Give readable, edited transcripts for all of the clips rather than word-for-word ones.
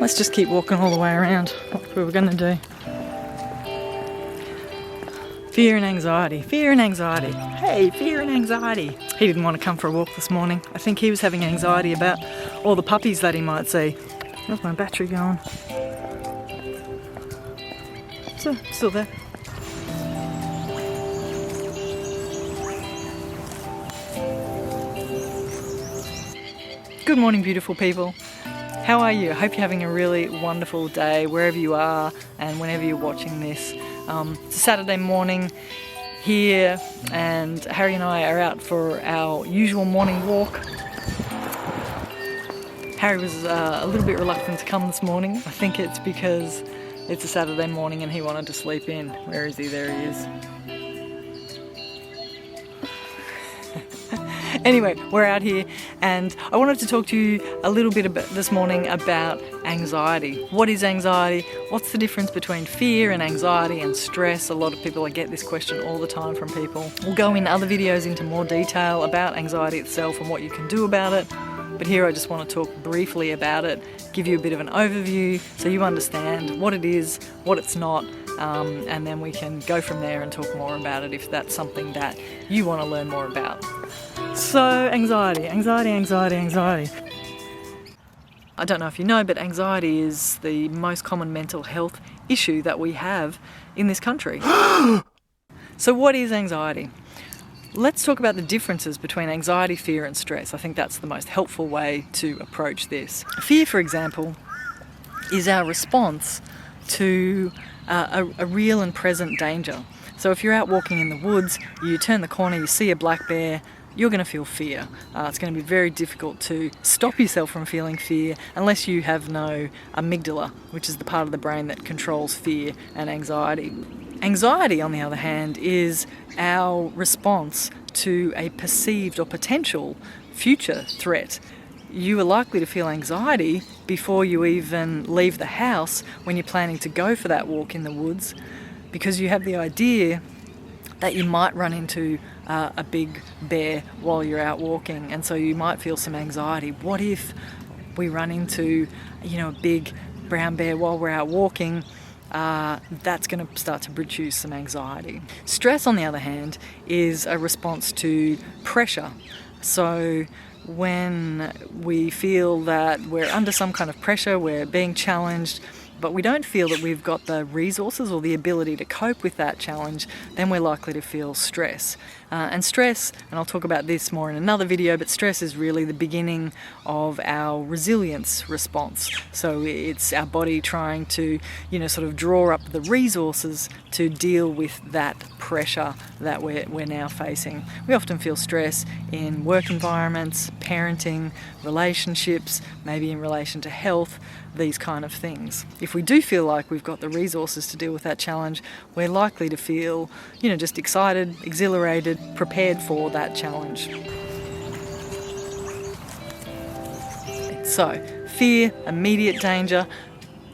let's just keep walking all the way around, like we were going to do. Fear and anxiety, fear and anxiety. Hey, fear and anxiety. He didn't want to come for a walk this morning. I think he was having anxiety about all the puppies that he might see. How's my battery going? So, still there. Good morning, beautiful people. How are you? I hope you're having a really wonderful day wherever you are and whenever you're watching this. It's a Saturday morning here and Harry and I are out for our usual morning walk. Harry was a little bit reluctant to come this morning. I think it's because it's a Saturday morning and he wanted to sleep in. Where is he? There he is. Anyway, we're out here and I wanted to talk to you a little bit this morning about anxiety. What is anxiety? What's the difference between fear and anxiety and stress? A lot of people, I get this question all the time from people. We'll go in other videos into more detail about anxiety itself and what you can do about it. But here I just want to talk briefly about it, give you a bit of an overview so you understand what it is, what it's not, and then we can go from there and talk more about it if that's something that you want to learn more about. So anxiety. I don't know if you know, but anxiety is the most common mental health issue that we have in this country. So what is anxiety? Let's talk about the differences between anxiety, fear and stress. I think that's the most helpful way to approach this. Fear, for example, is our response to a real and present danger. So if you're out walking in the woods, you turn the corner, you see a black bear, you're going to feel fear. It's going to be very difficult to stop yourself from feeling fear unless you have no amygdala, which is the part of the brain that controls fear and anxiety. Anxiety, on the other hand, is our response to a perceived or potential future threat. You are likely to feel anxiety before you even leave the house when you're planning to go for that walk in the woods, because you have the idea that you might run into a big bear while you're out walking, and so you might feel some anxiety. What if we run into, a big brown bear while we're out walking? That's going to start to produce some anxiety. Stress, on the other hand, is a response to pressure. So when we feel that we're under some kind of pressure, we're being challenged, but we don't feel that we've got the resources or the ability to cope with that challenge, then we're likely to feel stress. And stress, and I'll talk about this more in another video, but stress is really the beginning of our resilience response. So it's our body trying to, sort of draw up the resources to deal with that pressure that we're now facing. We often feel stress in work environments, parenting, relationships, maybe in relation to health, these kind of things. If we do feel like we've got the resources to deal with that challenge, we're likely to feel, just excited, exhilarated, prepared for that challenge. So, fear, immediate danger;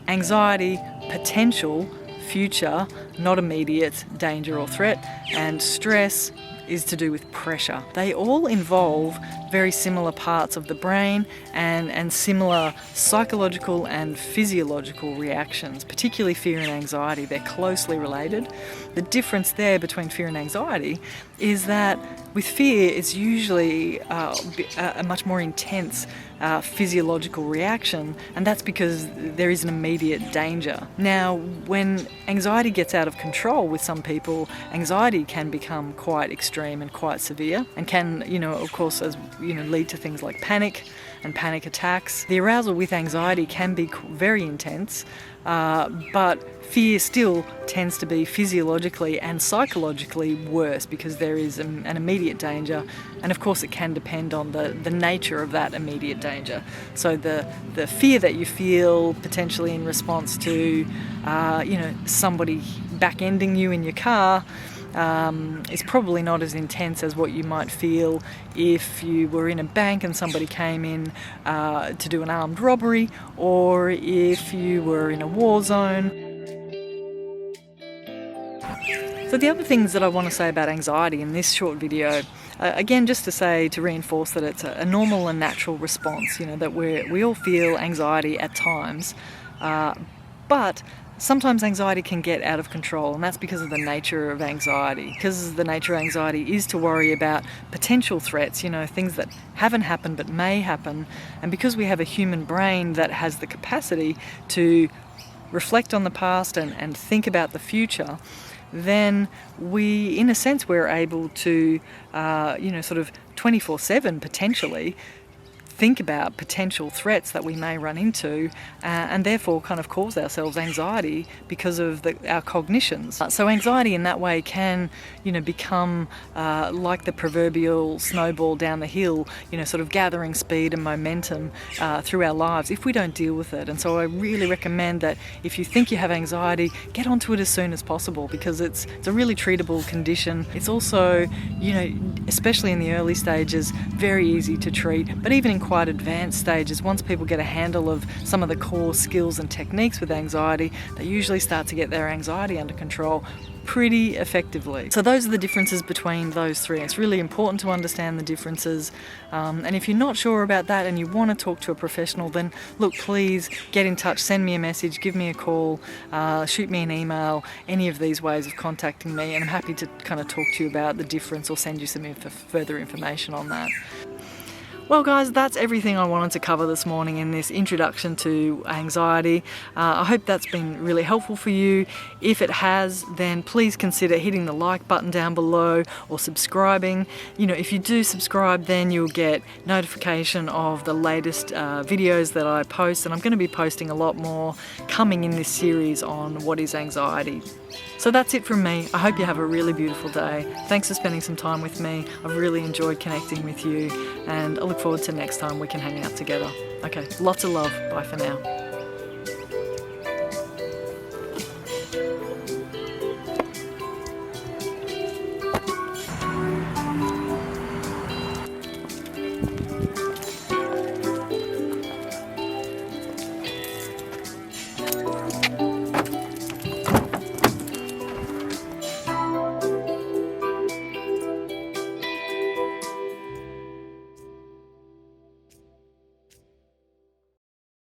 anxiety, potential, future, not immediate danger or threat; and stress is to do with pressure. They all involve very similar parts of the brain and similar psychological and physiological reactions, particularly fear and anxiety. They're closely related. The difference there between fear and anxiety is that with fear, it's usually a much more intense physiological reaction, and that's because there is an immediate danger. Now, when anxiety gets out of control with some people, anxiety can become quite extreme and quite severe, and can, of course, lead to things like panic and panic attacks. The arousal with anxiety can be very intense, but fear still tends to be physiologically and psychologically worse because there is an immediate danger, and of course it can depend on the nature of that immediate danger. So the fear that you feel potentially in response to somebody back-ending you in your car is probably not as intense as what you might feel if you were in a bank and somebody came in to do an armed robbery, or if you were in a war zone. So the other things that I want to say about anxiety in this short video again, just to say, to reinforce that it's a normal and natural response, that we all feel anxiety at times, but sometimes anxiety can get out of control, and that's because of the nature of anxiety. Because the nature of anxiety is to worry about potential threats, things that haven't happened but may happen. And because we have a human brain that has the capacity to reflect on the past and think about the future, then we, in a sense, we're able to, sort of 24/7 potentially think about potential threats that we may run into, and therefore kind of cause ourselves anxiety because of our cognitions. So anxiety in that way can, become like the proverbial snowball down the hill, sort of gathering speed and momentum through our lives if we don't deal with it. And so I really recommend that if you think you have anxiety, get onto it as soon as possible, because it's a really treatable condition. It's also, especially in the early stages, very easy to treat, but even in quite advanced stages, once people get a handle of some of the core skills and techniques with anxiety, they usually start to get their anxiety under control pretty effectively. So those are the differences between those three. It's really important to understand the differences, and if you're not sure about that and you want to talk to a professional, then look, please get in touch, send me a message, give me a call, shoot me an email, any of these ways of contacting me, and I'm happy to kind of talk to you about the difference or send you some further information on that. Well guys, that's everything I wanted to cover this morning in this introduction to anxiety. I hope that's been really helpful for you. If it has, then please consider hitting the like button down below or subscribing. If you do subscribe, then you'll get notification of the latest videos that I post, and I'm going to be posting a lot more coming in this series on what is anxiety. So that's it from me. I hope you have a really beautiful day. Thanks for spending some time with me. I've really enjoyed connecting with you, and I look forward to next time we can hang out together. Okay, lots of love. Bye for now.